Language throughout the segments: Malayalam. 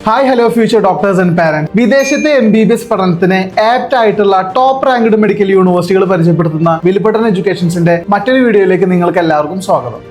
Hi hello future doctors and parents. വിദേശത്തെ MBBS പഠനത്തിന് ആപ്റ്റ് ആയിട്ടുള്ള ടോപ്പ് റാങ്ക്ഡ് മെഡിക്കൽ യൂണിവേഴ്സിറ്റികൾ പരിചയപ്പെടുത്തുന്ന വിൽപട്ടൻ എഡ്യൂക്കേഷൻസിന്റെ മറ്റൊരു വീഡിയോയിലേക്ക് നിങ്ങൾക്ക് എല്ലാവർക്കും സ്വാഗതം.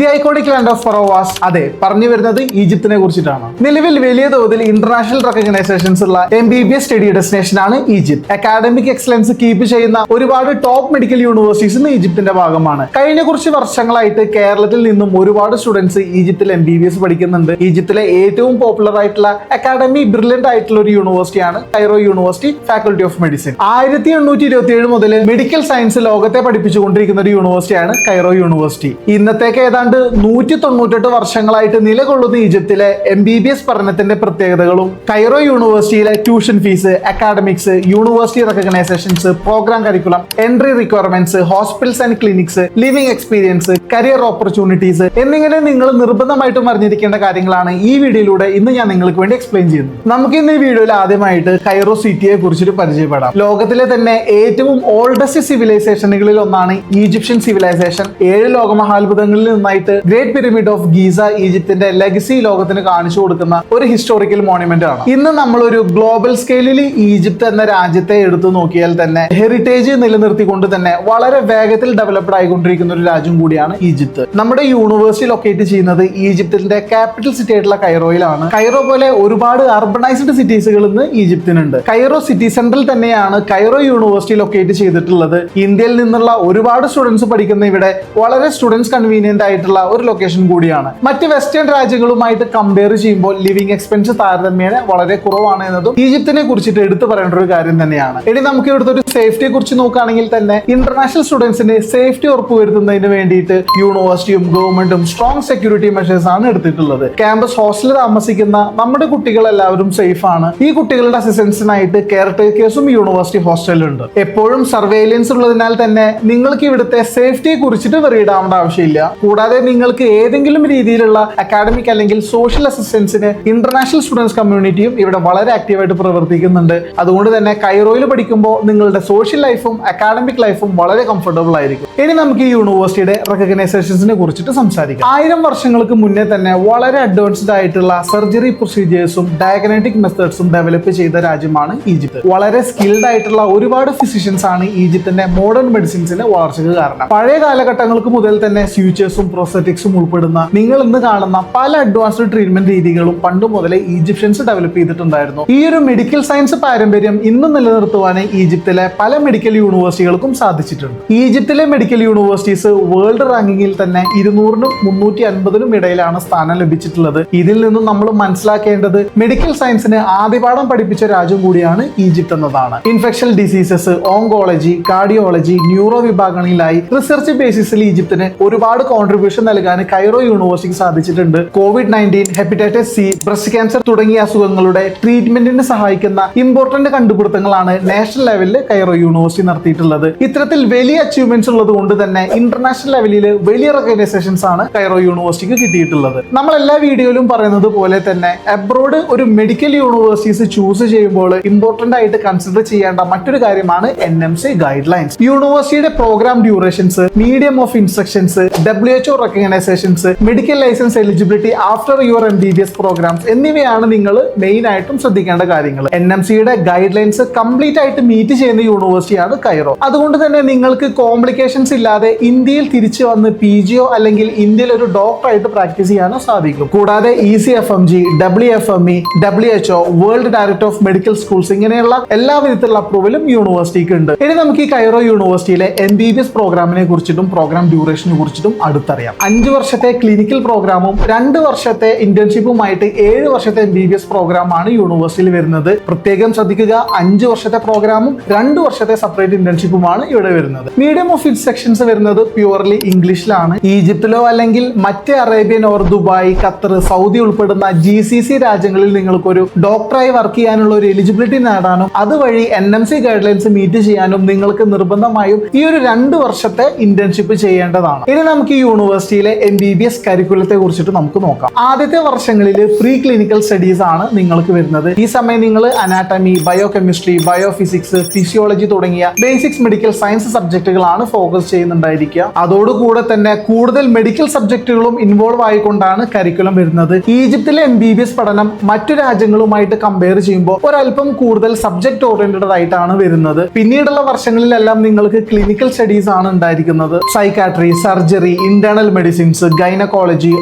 The iconic land of pharaohs, അതെ, പറഞ്ഞു വരുന്നത് ഈജിപ്തിനെ കുറിച്ചിട്ടാണ്. നിലവിൽ വലിയ തോതിൽ ഇന്റർനാഷണൽ റെക്കഗ്നൈസേഷൻസ് ഉള്ള MBBS സ്റ്റഡി ഡെസ്റ്റിനേഷൻ ആണ് ഈജിപ്ത്. അക്കാഡമിക് എക്സലൻസ് കീപ്പ് ചെയ്യുന്ന ഒരുപാട് ടോപ്പ് മെഡിക്കൽ യൂണിവേഴ്സിറ്റീസ് ഇന്ന് ഈജിപ്തിന്റെ ഭാഗമാണ്. കഴിഞ്ഞ കുറച്ച് വർഷങ്ങളായിട്ട് കേരളത്തിൽ നിന്നും ഒരുപാട് സ്റ്റുഡൻസ് ഈജിപ്തിൽ MBBS പഠിക്കുന്നുണ്ട്. ഈജിപ്തിലെ ഏറ്റവും പോപ്പുലർ ആയിട്ടുള്ള അക്കാഡമി ബ്രില്യന്റ് ആയിട്ടുള്ള ഒരു യൂണിവേഴ്സിറ്റിയാണ് Cairo university faculty of medicine. 1827 മുതൽ മെഡിക്കൽ സയൻസ് ലോകത്തെ പഠിപ്പിച്ചുകൊണ്ടിരിക്കുന്ന ഒരു യൂണിവേഴ്സിറ്റിയാണ് കൈറോ യൂണിവേഴ്സിറ്റി. ഇന്നത്തേക്ക് ഏതാണ്ട് 198 വർഷങ്ങളായിട്ട് നിലകൊള്ളുന്ന ഈജിപ്തിലെ MBBS പഠനത്തിന്റെ പ്രത്യേകതകളും കൈറോ യൂണിവേഴ്സിറ്റിയിലെ tuition fees, academics, university recognitions, programme curriculum, entry requirements, hospitals and clinics, living experience, career opportunities എന്നിങ്ങനെ നിങ്ങൾ നിർബന്ധമായിട്ടും അറിഞ്ഞിരിക്കേണ്ട കാര്യങ്ങളാണ് ഈ വീഡിയോയിലൂടെ ഇന്ന് ഞാൻ നിങ്ങൾക്ക് വേണ്ടി എക്സ്പ്ലെയിൻ ചെയ്യുന്നത്. നമുക്ക് ഇന്ന് ഈ വീഡിയോയിൽ ആദ്യമായിട്ട് കൈറോ സിറ്റിയെ കുറിച്ചിട്ട് പരിചയപ്പെടാം. ലോകത്തിലെ തന്നെ ഏറ്റവും ഓൾഡസ്റ്റ് സിവിലൈസേഷനുകളിൽ ഒന്നാണ് ഈജിപ്ഷ്യൻ സിവിലൈസേഷൻ. 7 ലോകമഹാത്ഭുതങ്ങളിൽ നിന്നായിട്ട് ഗ്രേറ്റ് പിരമിഡ് ഓഫ് ഗീസ ഈജിപ്തിന്റെ ലെഗസി ലോകത്തിന് കാണിച്ചു കൊടുക്കുന്ന ഒരു ഹിസ്റ്റോറിക്കൽ മോണുമെന്റ് ആണ്. ഇന്ന് നമ്മൾ ഒരു ഗ്ലോബൽ സ്കെയിലിൽ ഈജിപ്ത് എന്ന രാജ്യത്തെ എടുത്തു നോക്കിയാൽ തന്നെ ഹെറിറ്റേജ് നിലനിർത്തിക്കൊണ്ട് തന്നെ വളരെ വേഗത്തിൽ ഡെവലപ്ഡ് ആയിക്കൊണ്ടിരിക്കുന്ന ഒരു രാജ്യം കൂടിയാണ് ഈജിപ്ത്. നമ്മുടെ യൂണിവേഴ്സിറ്റി ലൊക്കേറ്റ് ചെയ്യുന്നത് ഈജിപ്തിന്റെ ക്യാപിറ്റൽ സിറ്റി ആയിട്ടുള്ള കൈറോയിലാണ്. കൈറോ പോലെ ഒരുപാട് അർബണൈസ്ഡ് സിറ്റീസുകൾ ഇന്ന് ഈജിപ്തിനുണ്ട്. കൈറോ സിറ്റി സെന്ററിൽ തന്നെയാണ് കൈറോ യൂണിവേഴ്സിറ്റി ലൊക്കേറ്റ് ചെയ്തിട്ടുള്ളത്. ഇന്ത്യയിൽ നിന്നുള്ള ഒരുപാട് സ്റ്റുഡൻസ് പഠിക്കുന്ന ഇവിടെ വളരെ സ്റ്റുഡൻസ് കൺവീനിയന്റ് ആയിട്ടുള്ള ഒരു ലൊക്കേഷൻ കൂടിയാണ്. മറ്റ് വെസ്റ്റേൺ രാജ്യങ്ങളുമായിട്ട് കമ്പയർ ചെയ്യുമ്പോൾ ലിവിംഗ് എക്സ്പെൻസ് താരതമ്യേന വളരെ കുറവാണ് എന്നതും ഈജിപ്തിനെ കുറിച്ചിട്ട് എടുത്തു പറയേണ്ട ഒരു കാര്യം തന്നെയാണ്. ഇനി നമുക്ക് ഇവിടുത്തെ ഒരു സേഫ്റ്റിയെ കുറിച്ച് നോക്കുകയാണെങ്കിൽ തന്നെ ഇന്റർനാഷണൽ സ്റ്റുഡൻസിന് സേഫ്റ്റി ഉറപ്പുവരുത്തുന്നതിന് വേണ്ടിയിട്ട് യൂണിവേഴ്സിറ്റിയും ഗവൺമെന്റും സ്ട്രോങ് സെക്യൂരിറ്റി മെഷേഴ്സ് ആണ് എടുത്തിട്ടുള്ളത്. ക്യാമ്പസ് ഹോസ്റ്റലിൽ താമസിക്കുന്ന നമ്മുടെ കുട്ടികൾ എല്ലാവരും സേഫ് ആണ്. ഈ കുട്ടികളുടെ അസിസ്റ്റൻസിനായിട്ട് കെയർ ടേക്കേഴ്സും യൂണിവേഴ്സിറ്റി ഹോസ്റ്റലിലുണ്ട്. എപ്പോഴും സർവൈലൻസ് ഉള്ളതിനാൽ തന്നെ നിങ്ങൾക്ക് ഇവിടുത്തെ സേഫ്റ്റിയെ കുറിച്ചിട്ട് വെറിയിടാവേണ്ട ആവശ്യമില്ല. കൂടാതെ നിങ്ങൾക്ക് ഏതെങ്കിലും രീതിയിലുള്ള അക്കാഡമിക് അല്ലെങ്കിൽ സോഷ്യൽ അസിസ്റ്റൻസിന് ഇന്റർനാഷണൽ സ്റ്റുഡൻസ് കമ്മ്യൂണിറ്റിയും ഇവിടെ വളരെ ആക്റ്റീവായിട്ട് പ്രവർത്തിക്കുന്നുണ്ട്. അതുകൊണ്ട് തന്നെ കൈറോയിൽ പഠിക്കുമ്പോൾ നിങ്ങളുടെ സോഷ്യൽ ലൈഫും അക്കാഡമിക് ലൈഫും വളരെ കംഫർട്ടബിൾ ആയിരിക്കും. ഇനി നമുക്ക് ഈ യൂണിവേഴ്സിറ്റിയുടെ റെക്കഗ്നൈസേഷൻസിനെ കുറിച്ചിട്ട് സംസാരിക്കാം. 1000 വർഷങ്ങൾക്ക് മുന്നേ തന്നെ വളരെ അഡ്വാൻസ്ഡ് ആയിട്ടുള്ള സർജറി പ്രൊസീജിയേഴ്സും ഡയഗ്നോസ്റ്റിക് മെത്തേഡ്സും ഡെവലപ്പ് ചെയ്ത രാജ്യമാണ് ഈജിപ്ത്. വളരെ സ്കിൽഡ് ആയിട്ടുള്ള ഒരുപാട് ഫിസിഷ്യൻസ് ആണ് ഈജിപ്തിന്റെ മോഡേൺ മെഡിസിൻസിന്റെ വളർച്ചയ്ക്ക് കാരണം. പഴയ കാലഘട്ടങ്ങൾക്ക് മുതൽ തന്നെ സ്യൂച്ചേഴ്സും പ്രോസ്തെറ്റിക്സും ഉൾപ്പെടുന്ന നിങ്ങൾ ഇന്ന് കാണുന്ന പല അഡ്വാൻസ്ഡ് ട്രീറ്റ്മെന്റ് രീതികളും പണ്ട് മുതലേ ഈജിപ്ഷ്യൻസ് ഡെവലപ്പ് ചെയ്തിട്ടുണ്ടായിരുന്നു. ഈ ഒരു മെഡിക്കൽ സയൻസ് പാരമ്പര്യം ഇന്നും നിലനിർത്തുവാൻ ഈജിപ്തിലെ പല മെഡിക്കൽ യൂണിവേഴ്സിറ്റികൾക്കും സാധിച്ചിട്ടുണ്ട്. ഈജിപ്തിലെ മെഡിക്കൽ യൂണിവേഴ്സിറ്റീസ് വേൾഡ് റാങ്കിങ്ങിൽ തന്നെ 200-നും 350-നും ഇടയിലാണ് സ്ഥാനം ലഭിച്ചിട്ടുള്ളത്. ഇതിൽ നിന്നും നമ്മൾ മനസ്സിലാക്കേണ്ടത് മെഡിക്കൽ സയൻസിന് ആദ്യപാഠം പഠിപ്പിച്ച രാജ്യം കൂടിയാണ് ഈജിപ്ത് എന്നതാണ്. Infection diseases, oncology, cardiology, neuro വിഭാഗങ്ങളിലായി റിസർച്ച് ബേസിസിൽ ഈജിപ്തിന് ഒരുപാട് കോൺട്രിബ്യൂഷൻ നൽകാൻ കൈറോ യൂണിവേഴ്സിറ്റിക്ക് സാധിച്ചിട്ടുണ്ട്. COVID-19, hepatitis C, breast cancer തുടങ്ങിയ അസുഖങ്ങളുടെ ട്രീറ്റ്മെന്റിന് സഹായിക്കുന്ന ഇമ്പോർട്ടന്റ് കണ്ടുപിടുത്തങ്ങളാണ് നാഷണൽ ലെവലിൽ കൈറോ യൂണിവേഴ്സിറ്റി നടത്തിയിട്ടുള്ളത്. ഇത്തരത്തിൽ വലിയ അച്ചീവ്മെന്റ്സ് ഉള്ളത് കൊണ്ട് തന്നെ ഇന്റർനാഷണൽ ലെവലിൽ വലിയ റെക്കഗ്നൈസേഷൻസ് ആണ് കൈറോ യൂണിവേഴ്സിറ്റിക്ക് കിട്ടിയിട്ടുള്ളത്. നമ്മൾ എല്ലാ വീഡിയോയിലും പറയുന്നത് പോലെ തന്നെ അബ്രോഡ് ഒരു മെഡിക്കൽ യൂണിവേഴ്സിറ്റീസ് ചൂസ് ചെയ്യുമ്പോൾ ഇമ്പോർട്ടന്റ് ആയിട്ട് കൺസിഡർ ചെയ്യേണ്ട മറ്റൊരു കാര്യമാണ് NMC ഗൈഡ് ലൈൻസ്. യൂണിവേഴ്സിറ്റിയുടെ programme durations, medium of instructions, WHO recognitions, medical licence eligibility after your MBBS programmes എന്നിവയാണ് നിങ്ങൾ മെയിൻ ആയിട്ടും ശ്രദ്ധിക്കേണ്ട കാര്യങ്ങൾ. NMCയുടെ ഗൈഡ് ലൈൻസ് കംപ്ലീറ്റ് ആയിട്ട് മീറ്റ് ചെയ്യുന്ന യൂണിവേഴ്സിറ്റിയാണ് കൈറോ. അതുകൊണ്ട് തന്നെ നിങ്ങൾക്ക് കോംപ്ലിക്കേഷൻസ് ഇല്ലാതെ ഇന്ത്യയിൽ തിരിച്ചു വന്ന് PGO അല്ലെങ്കിൽ ഇന്ത്യയിൽ ഒരു ഡോക്ടറായിട്ട് പ്രാക്ടീസ് ചെയ്യാനോ സാധിക്കും. കൂടാതെ ECFMG, WFME, WHO, world director of medical schools ഇങ്ങനെയുള്ള എല്ലാ വിധത്തിലുള്ള അപ്രൂവലും യൂണിവേഴ്സിറ്റിക്ക് ഉണ്ട്. ഇനി നമുക്ക് ഈ കൈറോ യൂണിവേഴ്സിറ്റിയിലെ MBBS പ്രോഗ്രാമിനെ കുറിച്ചിട്ടും പ്രോഗ്രാം ഡ്യൂറേഷനെ കുറിച്ചിട്ടും അടുത്തറിയാം. 5 വർഷത്തെ ക്ലിനിക്കൽ പ്രോഗ്രാമും 2 വർഷത്തെ ഇന്റേൺഷിപ്പുമായിട്ട് 7 വർഷത്തെ MBBS പ്രോഗ്രാമാണ് യൂണിവേഴ്സിറ്റിയിൽ വരുന്നത്. പ്രത്യേകം ശ്രദ്ധിക്കുക, 5 വർഷത്തെ പ്രോഗ്രാമും 2 വർഷത്തെ സെപ്പറേറ്റ് ഇന്റേൺഷിപ്പുമാണ് ഇവിടെ വരുന്നത്. മീഡിയം ഓഫ് ഇൻസ്ട്രക്ഷൻസ് വരുന്നത് പ്യുവർലി ഇംഗ്ലീഷിലാണ്. ഈജിപ്തിലോ അല്ലെങ്കിൽ മറ്റ് Arabian or Dubai, Qatar, Saudi ഉൾപ്പെടുന്ന GCC രാജ്യങ്ങളിൽ നിങ്ങൾക്കൊരു ഡോക്ടറായി വർക്ക് ചെയ്യാനുള്ള ഒരു എലിജിബിലിറ്റി നേടാനും അതുവഴി NMC ഗൈഡ് ലൈൻസ് മീറ്റ് ചെയ്യാനും നിങ്ങൾക്ക് നിർബന്ധമായും ഈ ഒരു 2 വർഷത്തെ ഇന്റേൺഷിപ്പ് ചെയ്യേണ്ടതാണ്. ഇനി നമുക്ക് ഈ യൂണിവേഴ്സിറ്റി യൂണിവേഴ്സിറ്റിയിലെ MBBS കരിക്കുലത്തെ കുറിച്ചിട്ട് നമുക്ക് നോക്കാം. ആദ്യത്തെ വർഷങ്ങളിൽ പ്രീ ക്ലിനിക്കൽ സ്റ്റഡീസ് ആണ് നിങ്ങൾക്ക് വരുന്നത്. ഈ സമയം നിങ്ങൾ anatomy, bio chemistry, bio physics, physiology തുടങ്ങിയ ബേസിക്സ് മെഡിക്കൽ സയൻസ് സബ്ജക്റ്റുകളാണ് ഫോക്കസ് ചെയ്യുന്നുണ്ടായിരിക്കുക. അതോടുകൂടെ തന്നെ കൂടുതൽ മെഡിക്കൽ സബ്ജക്റ്റുകളും ഇൻവോൾവ് ആയിക്കൊണ്ടാണ് കരിക്കുലം വരുന്നത്. ഈജിപ്തിലെ MBBS പഠനം മറ്റു രാജ്യങ്ങളുമായിട്ട് കമ്പയർ ചെയ്യുമ്പോൾ ഒരല്പം കൂടുതൽ സബ്ജക്ട് ഓറിയന്റഡ് ആയിട്ടാണ് വരുന്നത്. പിന്നീടുള്ള വർഷങ്ങളിലെല്ലാം നിങ്ങൾക്ക് ക്ലിനിക്കൽ സ്റ്റഡീസ് ആണ് ഉണ്ടായിരിക്കുന്നത്. Psychiatry, surgery, internal medicines, gynaecology,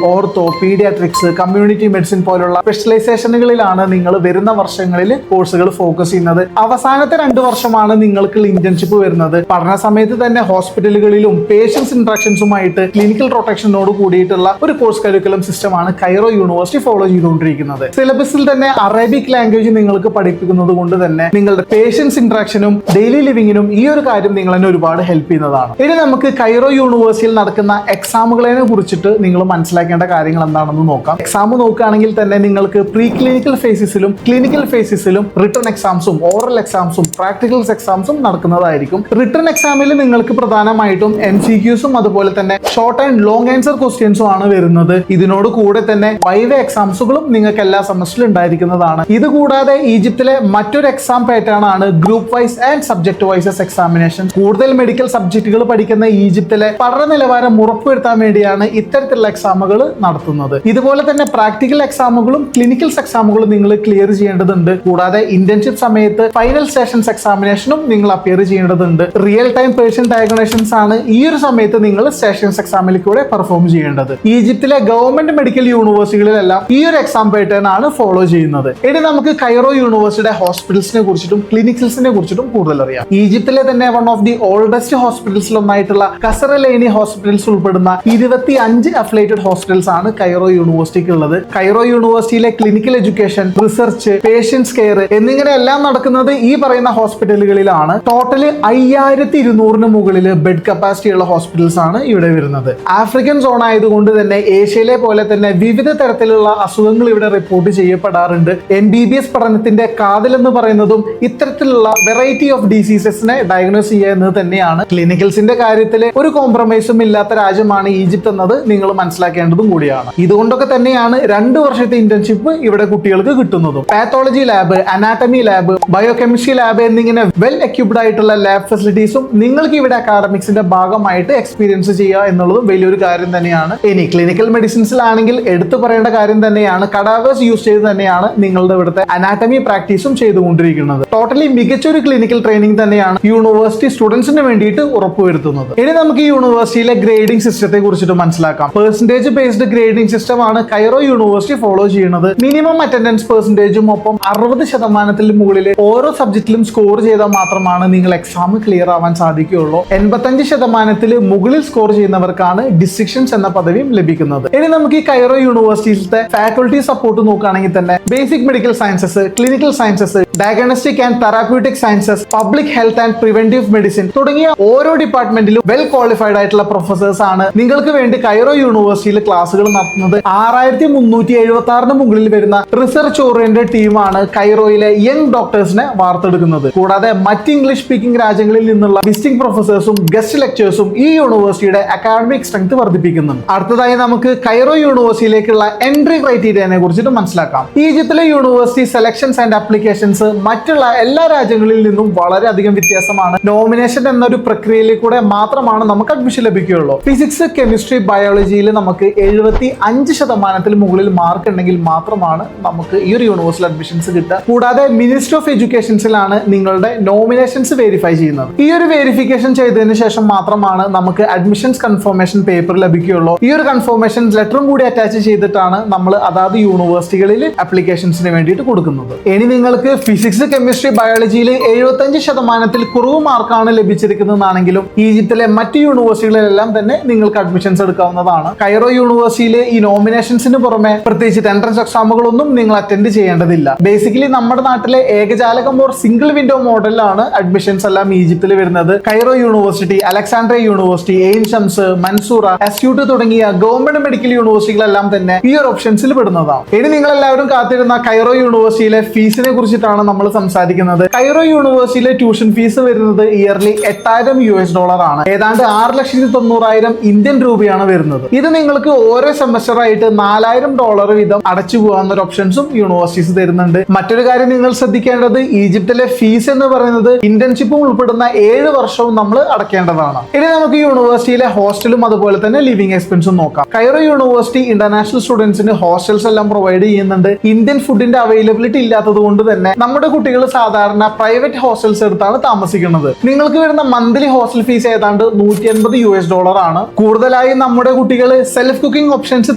ortho, paediatrics, community medicine പോലുള്ള സ്പെഷ്യലൈസേഷനുകളിലാണ് നിങ്ങൾ വരുന്ന വർഷങ്ങളിൽ കോഴ്സുകൾ ഫോക്കസ് ചെയ്യുന്നത്. അവസാനത്തെ 2 വർഷമാണ് നിങ്ങൾക്ക് ഇന്റേൺഷിപ്പ് വരുന്നത്. പഠന സമയത്ത് തന്നെ ഹോസ്പിറ്റലുകളിലും പേഷ്യൻസ് ഇന്ററാക്ഷൻസുമായിട്ട് ക്ലിനിക്കൽ പ്രൊട്ടക്ഷനോട് കൂടിയിട്ടുള്ള ഒരു കോഴ്സ് കരിക്കുലം സിസ്റ്റമാണ് കൈറോ യൂണിവേഴ്സിറ്റി ഫോളോ ചെയ്തുകൊണ്ടിരിക്കുന്നത്. സിലബസിൽ തന്നെ അറബിക് ലാംഗ്വേജ് നിങ്ങൾക്ക് പഠിപ്പിക്കുന്നത് കൊണ്ട് തന്നെ നിങ്ങളുടെ പേഷ്യൻസ് ഇന്ററാക്ഷനും ഡെയിലി ലിവിങ്ങിനും ഈ ഒരു കാര്യം നിങ്ങൾ തന്നെ ഒരുപാട് ഹെൽപ്പ് ചെയ്യുന്നതാണ്. ഇനി നമുക്ക് കൈറോ യൂണിവേഴ്സിറ്റിയിൽ നടക്കുന്ന എക്സാമുകളെ കുറിച്ചിട്ട് നിങ്ങൾ മനസ്സിലാക്കേണ്ട കാര്യങ്ങൾ എന്താണെന്ന് നോക്കാം. എക്സാം നോക്കുകയാണെങ്കിൽ തന്നെ നിങ്ങൾക്ക് പ്രീ ക്ലിനിക്കൽ ഫേസിസിലും ക്ലിനിക്കൽ ഫേസിസിലും റിട്ടൺ എക്സാംസും ഓറൽ എക്സാംസും പ്രാക്ടിക്കൽ എക്സാംസും നടക്കുന്നതായിരിക്കും. റിട്ടൺ എക്സാമിൽ നിങ്ങൾക്ക് പ്രധാനമായിട്ടും MCQസും അതുപോലെ തന്നെ ഷോർട്ട് ആൻഡ് ലോങ് ആൻസർ ക്വസ്റ്റ്യൻസും ആണ് വരുന്നത്. ഇതിനോട് കൂടെ തന്നെ വൈവ എക്സാംസുകളും നിങ്ങൾക്ക് എല്ലാ സെമസ്റ്ററിലും ഉണ്ടായിരിക്കുന്നതാണ്. ഇത് കൂടാതെ ഈജിപ്തിലെ മറ്റൊരു എക്സാം പാറ്റേൺ ആണ് group wise and subject വൈസസ് examination. കൂടുതൽ മെഡിക്കൽ സബ്ജക്റ്റുകൾ പഠിക്കുന്ന ഈജിപ്തിലെ പഠന നിലവാരം ഉറപ്പുവരുത്താൻ വേണ്ടിയാണ് ഇത്തരത്തിലുള്ള എക്സാമുകൾ നടത്തുന്നത്. ഇതുപോലെ തന്നെ പ്രാക്ടിക്കൽ എക്സാമുകളും ക്ലിനിക്കൽ എക്സാമുകളും നിങ്ങൾ ക്ലിയർ ചെയ്യേണ്ടതുണ്ട്. കൂടാതെ ഇന്റേൺഷിപ്പ് സമയത്ത് ഫൈനൽ സെഷൻസ് എക്സാമിനേഷനും നിങ്ങൾ അപ്പിയർ ചെയ്യേണ്ടതുണ്ട്. റിയൽ ടൈം പേഷ്യന്റ് ഡയഗ്നോസിസ് ആണ് ഈ ഒരു സമയത്ത് നിങ്ങൾ സെഷൻസ് എക്സാമിൽ കൂടെ പെർഫോം ചെയ്യേണ്ടത്. ഈജിപ്തിലെ ഗവൺമെന്റ് മെഡിക്കൽ യൂണിവേഴ്സിറ്റികളിലെല്ലാം ഈ ഒരു എക്സാം പാറ്റേൺ ആണ് ഫോളോ ചെയ്യുന്നത്. ഇനി നമുക്ക് കൈറോ യൂണിവേഴ്സിറ്റിയുടെ ഹോസ്പിറ്റൽസിനെ കുറിച്ചിട്ടും ക്ലിനിക്സിനെ കുറിച്ചിട്ടും കൂടുതൽ അറിയാം. ഈജിപ്തിലെ തന്നെ വൺ ഓഫ് ദി ഓൾഡസ്റ്റ് ഹോസ്പിറ്റൽസിൽ ഒന്നായിട്ടുള്ള കസറലൈനി ഹോസ്പിറ്റൽസ് ഉൾപ്പെടുന്ന 25 അഫിലിയേറ്റഡ് ഹോസ്പിറ്റൽസ് ആണ് കൈറോ യൂണിവേഴ്സിറ്റിക്ക് ഉള്ളത്. കൈറോ യൂണിവേഴ്സിറ്റിയിലെ clinical education, research, patients care എന്നിങ്ങനെ എല്ലാം നടക്കുന്നത് ഈ പറയുന്ന ഹോസ്പിറ്റലുകളിലാണ്. ടോട്ടല് 5200 മുകളിൽ ബെഡ് കപ്പാസിറ്റി ഉള്ള ഹോസ്പിറ്റൽസ് ആണ് ഇവിടെ വരുന്നത്. ആഫ്രിക്കൻ സോൺ ആയതുകൊണ്ട് തന്നെ ഏഷ്യയിലെ പോലെ തന്നെ വിവിധ തരത്തിലുള്ള അസുഖങ്ങൾ ഇവിടെ റിപ്പോർട്ട് ചെയ്യപ്പെടാറുണ്ട്. MBBS പഠനത്തിന്റെ കാതൽ എന്ന് പറയുന്നതും ഇത്തരത്തിലുള്ള വെറൈറ്റി ഓഫ് ഡിസീസസിനെ ഡയഗ്നോസ് ചെയ്യുക എന്നത് തന്നെയാണ്. ക്ലിനിക്കൽസിന്റെ കാര്യത്തിൽ ഒരു കോംപ്രമൈസും ഇല്ലാത്ത രാജ്യമാണ് ഈജിപ്ത് എന്നത് നിങ്ങൾ മനസ്സിലാക്കേണ്ടതും കൂടിയാണ്. ഇതുകൊണ്ടൊക്കെ തന്നെയാണ് 2 വർഷത്തെ ഇന്റേൺഷിപ്പ് ഇവിടെ കുട്ടികൾക്ക് കിട്ടുന്നതും. Pathology lab, anatomy lab, biochemistry lab എന്നിങ്ങനെ വെൽ എക്യുപ്ഡ് ആയിട്ടുള്ള ലാബ് ഫെസിലിറ്റീസും നിങ്ങൾക്ക് ഇവിടെ അക്കാഡമിക്സിന്റെ ഭാഗമായിട്ട് എക്സ്പീരിയൻസ് ചെയ്യുക എന്നുള്ളതും വലിയൊരു കാര്യം തന്നെയാണ്. ഇനി ക്ലിനിക്കൽ മെഡിസിൻസിലാണെങ്കിൽ എടുത്തു പറയേണ്ട കാര്യം തന്നെയാണ് കഡാവേഴ്സ് യൂസ് ചെയ്ത് തന്നെയാണ് നിങ്ങളുടെ ഇവിടുത്തെ അനാട്ടമി പ്രാക്ടീസും ചെയ്തുകൊണ്ടിരിക്കുന്നത്. ടോട്ടലി മികച്ചൊരു ക്ലിനിക്കൽ ട്രെയിനിങ് തന്നെയാണ് യൂണിവേഴ്സിറ്റി സ്റ്റുഡൻസിന് വേണ്ടിയിട്ട് ഉറപ്പുവരുത്തുന്നത്. ഇനി നമുക്ക് ഈ യൂണിവേഴ്സിറ്റിയിലെ ഗ്രേഡിംഗ് സിസ്റ്റത്തെ കുറിച്ചിട്ട് മനസ്സിലാക്കാം. പെർസെന്റേജ് ബേസ്ഡ് ഗ്രേഡിംഗ് സിസ്റ്റം ആണ് കൈറോ യൂണിവേഴ്സിറ്റി ഫോളോ ചെയ്യുന്നത്. മിനിമം അറ്റൻഡൻസ് പെർസെന്റേജും ഒപ്പം 60% മുകളിൽ ഓരോ സബ്ജക്റ്റിലും സ്കോർ ചെയ്താൽ മാത്രമാണ് നിങ്ങൾ എക്സാം ക്ലിയർ ആവാൻ സാധിക്കുകയുള്ളൂ. 85% മുകളിൽ സ്കോർ ചെയ്യുന്നവർക്കാണ് ഡിസ്റ്റിങ്ഷൻസ് എന്ന പദവിയും ലഭിക്കുന്നത്. ഇനി നമുക്ക് ഈ കൈറോ യൂണിവേഴ്സിറ്റിയിലത്തെ ഫാക്കൽറ്റി സപ്പോർട്ട് നോക്കുകയാണെങ്കിൽ തന്നെ basic medical sciences, clinical sciences, diagnostic and therapeutic sciences, public health and preventive medicine തുടങ്ങിയ ഓരോ ഡിപ്പാർട്ട്മെന്റിലും വെൽ ക്വാളിഫൈഡ് ആയിട്ടുള്ള പ്രൊഫസേഴ്സ് ആണ് നിങ്ങൾക്ക് വേണ്ടി കൈറോ യൂണിവേഴ്സിറ്റിയിൽ ക്ലാസുകൾ നടത്തുന്നത്. 6376 മുകളിൽ വരുന്ന റിസർച്ച് ഓറിയന്റഡ് ടീമാണ് കൈറോയിലെ യങ് ഡോക്ടേഴ്സിനെ വാർത്തെടുക്കുന്നത്. കൂടാതെ മറ്റ് ഇംഗ്ലീഷ് സ്പീക്കിംഗ് രാജ്യങ്ങളിൽ നിന്നുള്ള വിസിറ്റിംഗ് പ്രൊഫസേഴ്സും ഗസ്റ്റ് ലെക്ചേഴ്സും ഈ യൂണിവേഴ്സിറ്റിയുടെ അക്കാഡമിക് സ്ട്രെങ്ത് വർദ്ധിപ്പിക്കുന്നുണ്ട്. അടുത്തതായി നമുക്ക് കൈറോ യൂണിവേഴ്സിറ്റിയിലേക്കുള്ള എൻട്രി ക്രൈറ്റീരിയനെ കുറിച്ചിട്ട് മനസ്സിലാക്കാം. ഈജിപ്തിലെ യൂണിവേഴ്സിറ്റി സെലക്ഷൻസ് ആൻഡ് ആപ്ലിക്കേഷൻസ് മറ്റുള്ള എല്ലാ രാജ്യങ്ങളിൽ നിന്നും വളരെയധികം വ്യത്യാസമാണ്. നോമിനേഷൻ എന്നൊരു പ്രക്രിയയിൽ കൂടെ മാത്രമാണ് നമുക്ക് അഡ്മിഷൻ ലഭിക്കുകയുള്ളൂ. ഫിസിക്സ്, കെമിസ്ട്രി, ബയോളജിയിൽ നമുക്ക് 75% മുകളിൽ മാർക്ക് ഉണ്ടെങ്കിൽ മാത്രമാണ് നമുക്ക് ഈ ഒരു യൂണിവേഴ്സിറ്റി അഡ്മിഷൻസ് കിട്ടുക. കൂടാതെ മിനിസ്ട്രി ഓഫ് എഡ്യൂക്കേഷൻസിലാണ് നിങ്ങളുടെ നോമിനേഷൻസ് വെരിഫൈ ചെയ്യുന്നത്. ഈ ഒരു വെരിഫിക്കേഷൻ ചെയ്തതിന് ശേഷം മാത്രമാണ് നമുക്ക് അഡ്മിഷൻസ് കൺഫർമേഷൻ പേപ്പർ ലഭിക്കുകയുള്ളൂ. ഈ ഒരു കൺഫർമേഷൻ ലെറ്ററും കൂടി അറ്റാച്ച് ചെയ്തിട്ടാണ് നമ്മൾ അതാത് യൂണിവേഴ്സിറ്റികളിൽ ആപ്ലിക്കേഷൻസിന് വേണ്ടിയിട്ട് കൊടുക്കുന്നത്. ഇനി നിങ്ങൾക്ക് ഫിസിക്സ്, കെമിസ്ട്രി, ബയോളജിയിൽ 75% കുറവ് മാർക്കാണ് ലഭിച്ചിരിക്കുന്നതാണെങ്കിലും ഈജിപ്തിലെ മറ്റ് യൂണിവേഴ്സിറ്റികളിലെല്ലാം തന്നെ നിങ്ങൾക്ക് അഡ്മിഷൻസ് എടുക്കാവുന്നതാണ്. കൈറോ യൂണിവേഴ്സിറ്റിയിലെ ഈ നോമിനേഷൻസിന് പുറമെ പ്രത്യേകിച്ച് എൻട്രൻസ് എക്സാമുകളൊന്നും നിങ്ങൾ അറ്റൻഡ് ചെയ്യേണ്ടതില്ല. ബേസിക്കലി നമ്മുടെ നാട്ടിലെ ഏകജാലകം ഓർ സിംഗിൾ വിൻഡോ മോഡലിലാണ് അഡ്മിഷൻസ് എല്ലാം ഈജിപ്തിൽ വരുന്നത്. Cairo university, Alexandria university, Ain Shams, Mansoura, Assiut തുടങ്ങിയ ഗവൺമെന്റ് മെഡിക്കൽ യൂണിവേഴ്സിറ്റികളെല്ലാം തന്നെ ഈ ഒരു ഓപ്ഷൻസിൽ പെടുന്നതാണ്. ഇനി നിങ്ങൾ എല്ലാവരും കാത്തിരുന്ന കൈറോ യൂണിവേഴ്സിറ്റിയിലെ ഫീസിനെ കുറിച്ചിട്ടാണ് നമ്മൾ സംസാരിക്കുന്നത്. കൈറോ യൂണിവേഴ്സിറ്റിയിലെ ട്യൂഷൻ ഫീസ് വരുന്നത് ഇയർലി $8,000 ആണ്. ഏതാണ്ട് 6,90,000 ഇന്ത്യൻ രൂപയാണ് വരുന്നത്. ഇത് നിങ്ങൾക്ക് ഓരോ സെമസ്റ്റർ ആയിട്ട് $4,000 വീതം അടച്ചു പോകാവുന്ന ഒരു ഓപ്ഷൻസും യൂണിവേഴ്സിറ്റീസ് തരുന്നുണ്ട്. മറ്റൊരു കാര്യം നിങ്ങൾ ശ്രദ്ധിക്കേണ്ടത്, ഈജിപ്തിലെ ഫീസ് എന്ന് പറയുന്നത് ഇന്റേൺഷിപ്പും ഉൾപ്പെടുന്ന 7 വർഷവും നമ്മൾ അടയ്ക്കേണ്ടതാണ്. ഇനി നമുക്ക് യൂണിവേഴ്സിറ്റിയിലെ ഹോസ്റ്റലും അതുപോലെ തന്നെ ലിവിംഗ് എക്സ്പെൻസും നോക്കാം. കൈറോ യൂണിവേഴ്സിറ്റി ഇന്റർനാഷണൽ സ്റ്റുഡൻസിന് ഹോസ്റ്റൽസ് എല്ലാം പ്രൊവൈഡ് ചെയ്യുന്നുണ്ട്. ഇന്ത്യൻ ഫുഡിന്റെ അവൈലബിലിറ്റി ഇല്ലാത്തത് കൊണ്ട് തന്നെ നമ്മുടെ കുട്ടികൾ സാധാരണ പ്രൈവറ്റ് ഹോസ്റ്റൽസ് എടുത്താണ് താമസിക്കുന്നത്. നിങ്ങൾക്ക് വരുന്ന മന്ത്ലി ഹോസ്റ്റൽ ഫീസ് ഏതാണ്ട് $180 ആണ്. കൂടുതലായും നമ്മുടെ കുട്ടികൾ സെൽഫ് കുക്കിംഗ് ഓപ്ഷൻസ്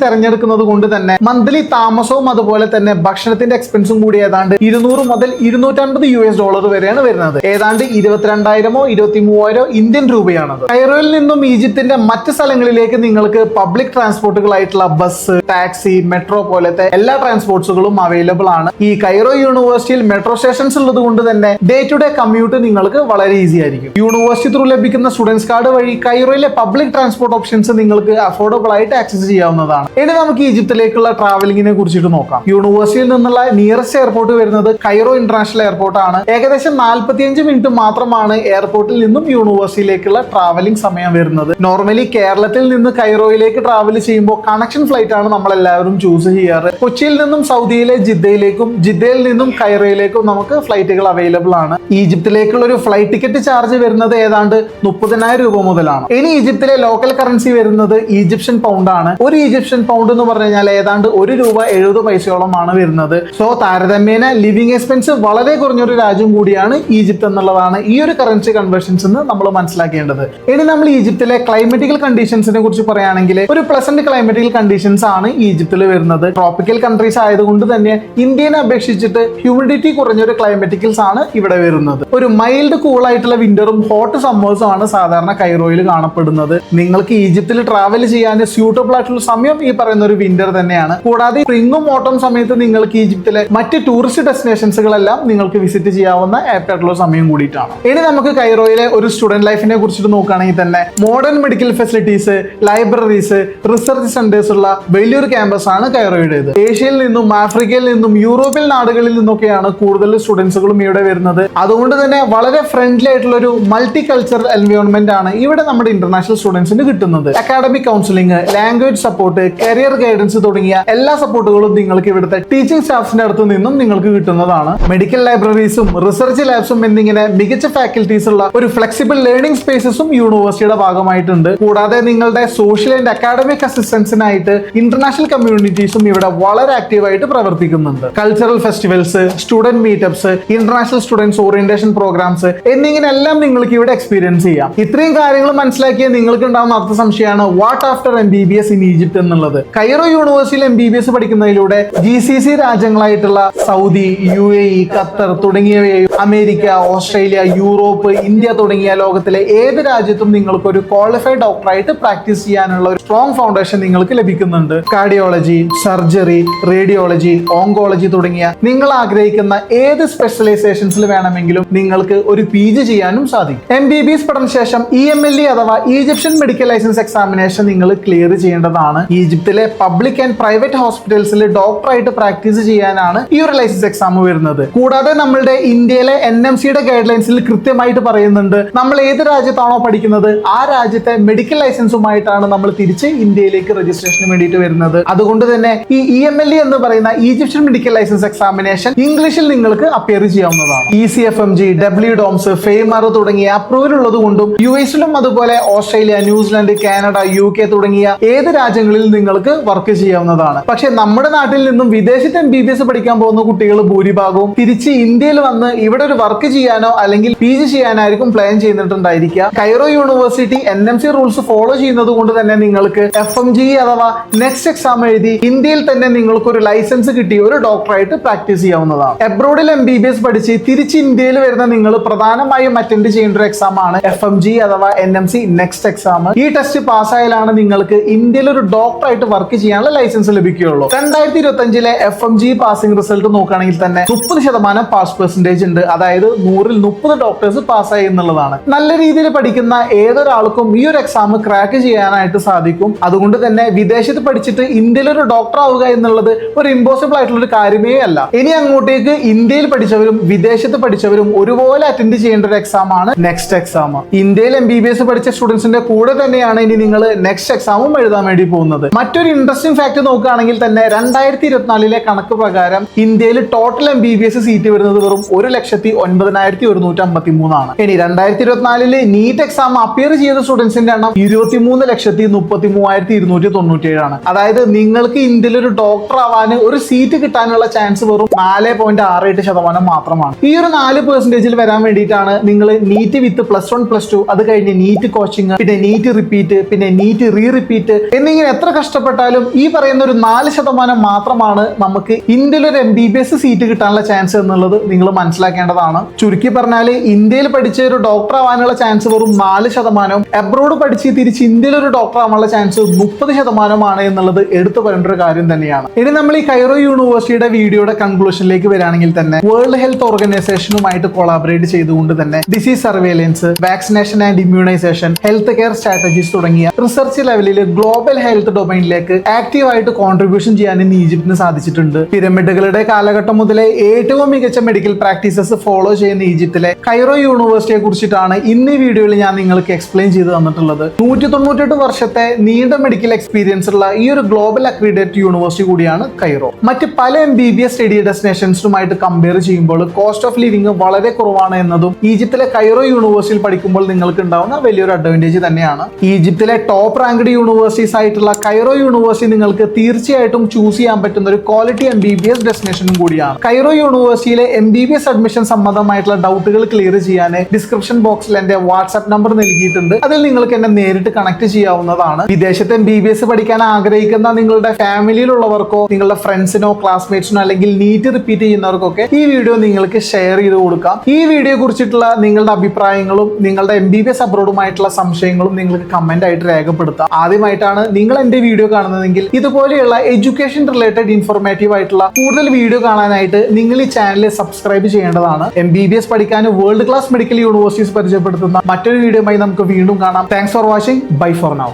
തിരഞ്ഞെടുക്കുന്നത് കൊണ്ട് തന്നെ മന്ത്ലി താമസവും അതുപോലെ തന്നെ ഭക്ഷണത്തിന്റെ എക്സ്പെൻസും കൂടി ഏതാണ്ട് $200 മുതൽ $250 വരെയാണ് വരുന്നത്. ഏതാണ്ട് 22,000 23,000 ഇന്ത്യൻ രൂപയാണത്. കൈറോയിൽ നിന്നും ഈജിപ്തിന്റെ മറ്റ് സ്ഥലങ്ങളിലേക്ക് നിങ്ങൾക്ക് പബ്ലിക് ട്രാൻസ്പോർട്ടുകളായിട്ടുള്ള ബസ്, ടാക്സി, മെട്രോ പോലത്തെ എല്ലാ ട്രാൻസ്പോർട്സുകളും അവൈലബിൾ ആണ്. ഈ കൈറോ യൂണിവേഴ്സിറ്റിയിൽ മെട്രോ സ്റ്റേഷൻസ് ഉള്ളത് കൊണ്ട് തന്നെ ഡേ ടു ഡേ കമ്മ്യൂട്ട് നിങ്ങൾക്ക് വളരെ ഈസി ആയിരിക്കും. യൂണിവേഴ്സിറ്റി ത്രൂ ലഭിക്കുന്ന സ്റ്റുഡൻസ് കാർഡ് വഴി കൈറോയിലെ പബ്ലിക് ട്രാൻസ്പോർട്ട് ഓപ്ഷൻസ് നിങ്ങൾക്ക് അഫോർഡബിൾ ആയിട്ട് ആക്സസ് ചെയ്യാവുന്നതാണ്. ഇനി നമുക്ക് ഈജിപ്തിലേക്കുള്ള ട്രാവലിംഗിനെ കുറിച്ചിട്ട് നോക്കാം. യൂണിവേഴ്സിറ്റിയിൽ നിന്നുള്ള നിയറസ്റ്റ് എയർപോർട്ട് വരുന്നത് കൈറോ ഇന്റർനാഷണൽ എയർപോർട്ട് ആണ്. ഏകദേശം 45 മിനിറ്റ് മാത്രമാണ് എയർപോർട്ടിൽ നിന്നും യൂണിവേഴ്സിറ്റിയിലേക്കുള്ള ട്രാവലിംഗ് സമയം വരുന്നത്. നോർമലി കേരളത്തിൽ നിന്ന് കൈറോയിലേക്ക് ട്രാവൽ ചെയ്യുമ്പോൾ കണക്ഷൻ ഫ്ലൈറ്റ് ആണ് നമ്മൾ എല്ലാവരും ചൂസ് ചെയ്യാറ്. കൊച്ചിയിൽ നിന്നും സൗദിയിലെ ജിദ്ദയിലേക്കും ജിദ്ദയിൽ നിന്നും കൈറോയിലേക്കും നമുക്ക് ഫ്ലൈറ്റുകൾ അവൈലബിൾ ആണ്. ഈജിപ്തിലേക്കുള്ള ഒരു ഫ്ലൈറ്റ് ടിക്കറ്റ് ചാർജ് വരുന്നത് ഏതാണ്ട് 30,000 രൂപ മുതലാണ്. ഇനി ഈജിപ്തിലെ ലോക്കൽ കറൻസി വരുന്നത് ഈജിപ്ഷ്യൻ പൗണ്ട് ആണ്. ഒരു ഈജിപ്ഷ്യൻ പൗണ്ട് എന്ന് പറഞ്ഞു കഴിഞ്ഞാൽ ഏതാണ്ട് ₹1.70 ആണ് വരുന്നത്. സോ താരതമ്യേന ലിവിംഗ് എക്സ്പെൻസ് വളരെ കുറഞ്ഞൊരു രാജ്യം കൂടിയാണ് ഈജിപ്ത് എന്നുള്ളതാണ് ഈ ഒരു കറൻസി കൺവേർഷൻസ് എന്ന് നമ്മൾ മനസ്സിലാക്കേണ്ടത്. ഇനി നമ്മൾ ഈജിപ്തിലെ ക്ലൈമറ്റിക്കൽ കണ്ടീഷൻസിനെ കുറിച്ച് പറയുകയാണെങ്കിൽ ഒരു പ്ലസന്റ് ക്ലൈമറ്റിക്കൽ കണ്ടീഷൻസ് ആണ് ഈജിപ്തിൽ വരുന്നത്. ട്രോപ്പിക്കൽ കൺട്രീസ് ആയതുകൊണ്ട് തന്നെ ഇന്ത്യനെ അപേക്ഷിച്ചിട്ട് ഹ്യൂമിഡിറ്റി കുറഞ്ഞൊരു ക്ലൈമറ്റിക്കൽസ് ആണ് ഇവിടെ വരുന്നത്. ഒരു മൈൽഡ് കൂൾ ആയിട്ടുള്ള വിന്ററും ഹോട്ട് സമ്മേഴ്സും ആണ് സാധാരണ കൈറോയിൽ കാണപ്പെടുന്നത്. നിങ്ങൾക്ക് ഈജിപ്തിൽ ട്രാവൽ ചെയ്യാൻ സ്യൂട്ടബിൾ ആയിട്ടുള്ള സമയം ഈ പറയുന്ന ഒരു വിന്റർ തന്നെയാണ്. കൂടാതെ സ്പ്രിംഗും ഓട്ടം സമയത്ത് നിങ്ങൾക്ക് ഈജിപ്തിലെ മറ്റ് ടൂറിസ്റ്റ് ഡെസ്റ്റിനേഷൻസുകളെല്ലാം നിങ്ങൾക്ക് വിസിറ്റ് ചെയ്യാവുന്ന ആപ്റ്റ് ആയിട്ടുള്ള സമയം കൂടിയിട്ടാണ്. ഇനി നമുക്ക് കൈറോയിലെ ഒരു സ്റ്റുഡന്റ് ലൈഫിനെ കുറിച്ചിട്ട് നോക്കുകയാണെങ്കിൽ തന്നെ modern medical facilities, libraries, research centres ഉള്ള വലിയൊരു ക്യാമ്പസ് ആണ് കൈറോയുടേത്. ഏഷ്യയിൽ നിന്നും ആഫ്രിക്കയിൽ നിന്നും യൂറോപ്യൻ നാടുകളിൽ നിന്നൊക്കെയാണ് കൂടുതൽ സ്റ്റുഡൻസുകളും ഇവിടെ വരുന്നത്. അതുകൊണ്ട് തന്നെ വളരെ ഫ്രണ്ട്ലി ആയിട്ടുള്ള ഒരു മൾട്ടി കൾച്ചറൽ എൻവയോൺമെന്റ് ആണ് ഇവിടെ നമ്മുടെ ഇന്റർനാഷണൽ സ്റ്റുഡൻസിന് കിട്ടുന്നത്. Academic counselling, language support, career guidance തുടങ്ങിയ എല്ലാ സപ്പോർട്ടുകളും നിങ്ങൾക്ക് ഇവിടുത്തെ ടീച്ചിങ് സ്റ്റാഫിന്റെ അടുത്ത് നിന്നും നിങ്ങൾക്ക് കിട്ടുന്നതാണ്. മെഡിക്കൽ ലൈബ്രറീസും റിസർച്ച് ലാബ്സും എന്നിങ്ങനെ മികച്ച ഫാക്കൽറ്റീസ് ഉള്ള ഒരു ഫ്ലെക്സിബിൾ ലേണിംഗ് സ്പേസസും യൂണിവേഴ്സിറ്റിയുടെ ഭാഗമായിട്ടുണ്ട്. കൂടാതെ നിങ്ങളുടെ സോഷ്യൽ ആൻഡ് അക്കാഡമിക് അസിസ്റ്റൻസിനായിട്ട് ഇന്റർനാഷണൽ കമ്മ്യൂണിറ്റീസും ഇവിടെ വളരെ ആക്റ്റീവായിട്ട് പ്രവർത്തിക്കുന്നുണ്ട്. Cultural festivals, student meetups, international students orientation programmes എന്നിങ്ങനെ എല്ലാം നിങ്ങൾക്ക് ഇവിടെ എക്സ്പീരിയൻസ് ചെയ്യാം. ഇത്രയും കാര്യങ്ങൾ മനസ്സിലാക്കിയ നിങ്ങൾക്ക് ഉണ്ടാകുന്ന അർത്ഥ സംശയമാണ് what after MBBS in Egypt എന്നുള്ളത്. കൈറോ യൂണിവേഴ്സിറ്റിയിൽ MBBS പഠിക്കുന്നതിലൂടെ GCC രാജ്യങ്ങളായിട്ടുള്ള സൗദി, UAE, ഖത്തർ തുടങ്ങിയവയും അമേരിക്ക, ഓസ്ട്രേലിയ, യൂറോപ്പ്, ഇന്ത്യ തുടങ്ങിയ ലോകത്തിലെ ഏത് രാജ്യത്തും നിങ്ങൾക്ക് ഒരു ക്വാളിഫൈഡ് ഡോക്ടറായിട്ട് പ്രാക്ടീസ് ചെയ്യാനുള്ള ഒരു സ്ട്രോങ് ഫൗണ്ടേഷൻ നിങ്ങൾക്ക് ലഭിക്കുന്നുണ്ട്. കാർഡിയോളജി, സർജറി, റേഡിയോളജി, ഓങ്കോളജി തുടങ്ങിയ നിങ്ങൾ ആഗ്രഹിക്കുന്ന ഏത് സ്പെഷ്യലൈസേഷൻസിൽ വേണമെങ്കിലും നിങ്ങൾക്ക് ഒരു PG ചെയ്യാനും സാധിക്കും. MBBS പഠനശേഷം EMLE അഥവാ ഈജിപ്ഷ്യൻ മെഡിക്കൽ ലൈസൻസ് എക്സാമിനേഷൻ നിങ്ങൾ ക്ലിയർ ചെയ്യേണ്ടതാണ്. ഈജിപ്തിലെ പബ്ലിക് ആൻഡ് പ്രൈവറ്റ് ഹോസ്പിറ്റൽസിൽ ഡോക്ടറായിട്ട് പ്രാക്ടീസ് ചെയ്യാനാണ് ഈ ഒരു ലൈസൻസ് എക്സാം വരുന്നത്. കൂടാതെ നമ്മളുടെ ഇന്ത്യയിലെ NMCയുടെ ഗൈഡ് ലൈൻസിൽ കൃത്യമായിട്ട് പറയുന്നുണ്ട് നമ്മൾ ഏത് രാജ്യത്താണോ പഠിക്കുന്നത് ആ രാജ്യത്തെ മെഡിക്കൽ ലൈസൻസുമായിട്ടാണ് നമ്മൾ തിരിച്ച് ഇന്ത്യയിലേക്ക് രജിസ്ട്രേഷന് വേണ്ടിയിട്ട് വരുന്നത്. അതുകൊണ്ട് തന്നെ ഈ EMLE എന്ന് പറയുന്ന ഈജിപ്ഷ്യൻ മെഡിക്കൽ ലൈസൻസ് എക്സാമിനേഷൻ ഇംഗ്ലീഷിൽ നിങ്ങൾക്ക് അപ്പിയർ ചെയ്യാവുന്നതാണ്. ECFMG, WDOMS, FEMAR തുടങ്ങിയ അപ്രൂവൽ ഉള്ളത് കൊണ്ടും US-ലും അതുപോലെ ഓസ്ട്രേലിയ, ന്യൂസിലാൻഡ്, കാനഡ, UK തുടങ്ങിയ ഏത് രാജ്യങ്ങളിൽ നിങ്ങൾക്ക് വർക്ക് ചെയ്യാവുന്നതാണ്. പക്ഷെ നമ്മുടെ നാട്ടിൽ നിന്നും വിദേശത്ത് MBBS പഠിക്കാൻ പോകുന്ന കുട്ടികൾ ഭൂരിഭാഗവും തിരിച്ച് ഇന്ത്യയിൽ വന്ന് ഇവിടെ ഒരു വർക്ക് ചെയ്യാനോ അല്ലെങ്കിൽ PG ചെയ്യാനായിരിക്കും പ്ലാൻ ചെയ്തിട്ടുണ്ടായിരിക്കുക. Cairo university NMC rules follow ചെയ്യുന്നത് കൊണ്ട് തന്നെ നിങ്ങൾക്ക് FMGE അഥവാ നെക്സ്റ്റ് എക്സാം എഴുതി ഇന്ത്യയിൽ തന്നെ നിങ്ങൾക്ക് ഒരു ലൈസൻസ് കിട്ടി ഒരു ഡോക്ടറായിട്ട് പ്രാക്ടീസ് ചെയ്യാവുന്നതാണ്. എബ്രോഡിൽ MBBS പഠിച്ച് തിരിച്ച് ഇന്ത്യയിൽ വരുന്ന നിങ്ങൾ പ്രധാനമായും അറ്റൻഡ് ചെയ്യേണ്ട ഒരു എക്സാം ആണ് FMGE അഥവാ NMC നെക്സ്റ്റ് എക്സാം. ഈ ടെസ്റ്റ് പാസ്സായാലാണ് നിങ്ങൾക്ക് ഇന്ത്യയിൽ ഒരു ഡോക്ടറായിട്ട് വർക്ക് ചെയ്യാനുള്ള ലൈസൻസ് ലഭിക്കുകയുള്ളൂ. 2025 FMGE പാസിംഗ് റിസൾട്ട് നോക്കുകയാണെങ്കിൽ തന്നെ 30% പാസ് പെർസെന്റേജ് ഉണ്ട്. അതായത് 100-ൽ 30 ഡോക്ടേഴ്സ് പാസ്സായി എന്നുള്ളതാണ്. നല്ല രീതിയിൽ പഠിക്കുന്ന ഏതൊരാൾക്കും ഈ ഒരു എക്സാം ക്രാക്ക് ചെയ്യാനായിട്ട് സാധിക്കും. അതുകൊണ്ട് തന്നെ വിദേശത്ത് പഠിച്ചിട്ട് ഇന്ത്യയിൽ ഒരു ഡോക്ടർ ആവുക എന്നുള്ളത് ഒരു ഇമ്പോസിബിൾ ആയിട്ടുള്ള ഒരു കാര്യമേ അല്ല. ഇനി അങ്ങോട്ടേക്ക് ഇന്ത്യയിൽ പഠിച്ചവരും വിദേശത്ത് പഠിച്ചവരും ഒരുപോലെ അറ്റൻഡ് ചെയ്യേണ്ട ഒരു എക്സാം ആണ് നെക്സ്റ്റ് എക്സാം. ഇന്ത്യയിൽ MBBS പഠിച്ച സ്റ്റുഡൻസിന്റെ കൂടെ തന്നെയാണ് ഇനി നിങ്ങൾ നെക്സ്റ്റ് എക്സാമും എഴുതാൻ വേണ്ടി പോകുന്നത്. മറ്റൊരു ഇൻട്രസ്റ്റിംഗ് ഫാക്ട് നോക്കുകയാണെങ്കിൽ തന്നെ 2024 കണക്ക് പ്രകാരം ഇന്ത്യയിൽ ടോട്ടൽ MBBS സീറ്റ് വരുന്നത് വെറും 1,09,153 ആണ്. ഇനി 2024 നീറ്റ് എക്സാം അപ്പിയർ ചെയ്ത സ്റ്റുഡൻസിന്റെ എണ്ണം 23,33,297 ആണ്. അതായത് നിങ്ങൾക്ക് ഇന്ത്യയിൽ ഒരു ഡോക്ടർ ആവാൻ ഒരു സീറ്റ് കിട്ടാനുള്ള ചാൻസ് വെറും 4.68% മാത്രമാണ്. ഈ ഒരു 4% വരാൻ വേണ്ടിയിട്ടാണ് നിങ്ങൾ നീറ്റ് വിത്ത് +1 +2 അത് കഴിഞ്ഞ് നീറ്റ് കോച്ചിങ്, പിന്നെ നീറ്റ് റിപ്പീറ്റ്, പിന്നെ നീറ്റ് റിപ്പീറ്റ് എന്നിങ്ങനെ എത്ര കഷ്ടപ്പെട്ടാലും ഈ പറയുന്ന ഒരു 4% മാത്രമാണ് നമുക്ക് ഇന്ത്യയിൽ ഒരു MBBS സീറ്റ് കിട്ടാനുള്ള ചാൻസ് എന്നുള്ളത് നിങ്ങൾ മനസ്സിലാക്കേണ്ടതാണ്. ചുരുക്കി പറഞ്ഞാൽ ഇന്ത്യയിൽ പഠിച്ച ഒരു ഡോക്ടർ ആവാനുള്ള ചാൻസ് വെറും 4%, അബ്രോഡ് പഠിച്ച് തിരിച്ച് ഇന്ത്യയിൽ ഒരു ഡോക്ടർ ആവാനുള്ള ചാൻസ് 30% എന്നുള്ളത് എടുത്തു പറയേണ്ട ഒരു കാര്യം തന്നെയാണ്. ഇനി നമ്മൾ ഈ കൈറോ യൂണിവേഴ്സിറ്റിയുടെ വീഡിയോയുടെ കൺക്ലൂഷനിലേക്ക് വരികയാണെങ്കിൽ തന്നെ വേൾഡ് ഹെൽത്ത് ഓർഗനൈസേഷനുമായിട്ട് കൊളാബറേറ്റ് ചെയ്തുകൊണ്ട് തന്നെ disease surveillance, vaccination and immunisation, health care strategies തുടങ്ങിയ റിസർച്ച് ലെവലിൽ ഗ്ലോബൽ ഹെൽത്ത് ഡൊമൈനിലേക്ക് ആക്റ്റീവായിട്ട് കോൺട്രിബ്യൂഷൻ ചെയ്യാൻ ഇന്ന് ഈജിപ്തിന് സാധിച്ചിട്ടുണ്ട്. പിരമിഡുകളുടെ കാലഘട്ടം മുതലേ ഏറ്റവും മികച്ച മെഡിക്കൽ പ്രാക്ടീസസ് ഫോളോ ചെയ്യുന്ന ഈജിപ്തിലെ കൈറോ യൂണിവേഴ്സിറ്റിയെ കുറിച്ചിട്ടാണ് ഇന്ന് ഈ വീഡിയോയിൽ ഞാൻ നിങ്ങൾക്ക് എക്സ്പ്ലെയിൻ ചെയ്ത് തന്നിട്ടുള്ളത്. 198 വർഷത്തെ നീണ്ട മെഡിക്കൽ എക്സ്പീരിയൻസ് ഉള്ള ഈ ഒരു ഗ്ലോബൽ അക്രീഡിറ്റഡ് യൂണിവേഴ്സിറ്റി കൂടിയാണ് കൈറോ. മറ്റ് പല MBBS സ്റ്റഡി ഡെസ്റ്റിനേഷൻസുമായിട്ട് കമ്പയർ ചെയ്യുമ്പോൾ കോസ്റ്റ് ഓഫ് ലിവിംഗ് വളരെ കുറവാണ് എന്നതും ഈജിപ്തിലെ കൈറോ യൂണിവേഴ്സിറ്റിയിൽ പഠിക്കുമ്പോൾ നിങ്ങൾക്ക് ഉണ്ടാവുന്ന വലിയൊരു അഡ്വാൻറ്റേജ് തന്നെയാണ്. ഈജിപ്തിലെ ടോപ്പ് റാങ്ക്ഡ് യൂണിവേഴ്സിറ്റീസ് ആയിട്ടുള്ള കൈറോ യൂണിവേഴ്സിറ്റി നിങ്ങൾക്ക് തീർച്ചയായിട്ടും ചൂസ് ചെയ്യാൻ പറ്റുന്ന ഒരു ക്വാളിറ്റി MBBS ഡെസ്റ്റിനേഷനും കൂടിയാണ്. കൈറോ യൂണിവേഴ്സിറ്റിയിലെ MBBS അഡ്മിഷൻ സംബന്ധമായിട്ടുള്ള ഡൗട്ടുകൾ ക്ലിയർ ചെയ്യാൻ ഡിസ്ക്രിപ്ഷൻ ബോക്സിൽ എന്റെ വാട്സ്ആപ്പ് നമ്പർ നൽകിയിട്ടുണ്ട്. അതിൽ നിങ്ങൾക്ക് എന്നെ നേരിട്ട് കണക്ട് ചെയ്യാവുന്നതാണ്. വിദേശത്ത് MBBS പഠിക്കാൻ ആഗ്രഹിക്കുന്ന നിങ്ങളുടെ ഫാമിലിയിലുള്ളവർക്കോ നിങ്ങളുടെ ഫ്രണ്ട്സിനോ ക്ലാസ്മേറ്റ്സിനോ അല്ലെങ്കിൽ നീറ്റ് റിപ്പീറ്റ് ചെയ്യുന്നവർക്കൊക്കെ ഈ വീഡിയോ നിങ്ങൾക്ക് ഷെയർ ചെയ്ത് കൊടുക്കാം. ഈ വീഡിയോ കുറിച്ചിട്ടുള്ള നിങ്ങളുടെ അഭിപ്രായങ്ങളും നിങ്ങളുടെ MBBS അബ്രോഡുമായിട്ടുള്ള സംശയങ്ങളും നിങ്ങൾക്ക് കമന്റ് ആയിട്ട് രേഖപ്പെടുത്താം. ആദ്യമായിട്ടാണ് നിങ്ങൾ എന്റെ വീഡിയോ കാണുന്നതെങ്കിൽ ഇതുപോലെയുള്ള എഡ്യൂക്കേഷൻ റിലേറ്റഡ് ഇൻഫോർമേറ്റീവ് ആയിട്ടുള്ള കൂടുതൽ വീഡിയോ കാണാനായിട്ട് നിങ്ങൾ ഈ ചാനൽ സബ്സ്ക്രൈബ് ചെയ്യേണ്ടതാണ്. MBBS പഠിക്കാൻ വേൾഡ് ക്ലാസ് മെഡിക്കൽ യൂണിവേഴ്സിറ്റീസ് പരിചയപ്പെടുത്തുന്ന മറ്റൊരു വീഡിയോയുമായി നമുക്ക് വീണ്ടും കാണാം. Thanks for watching. Bye for now.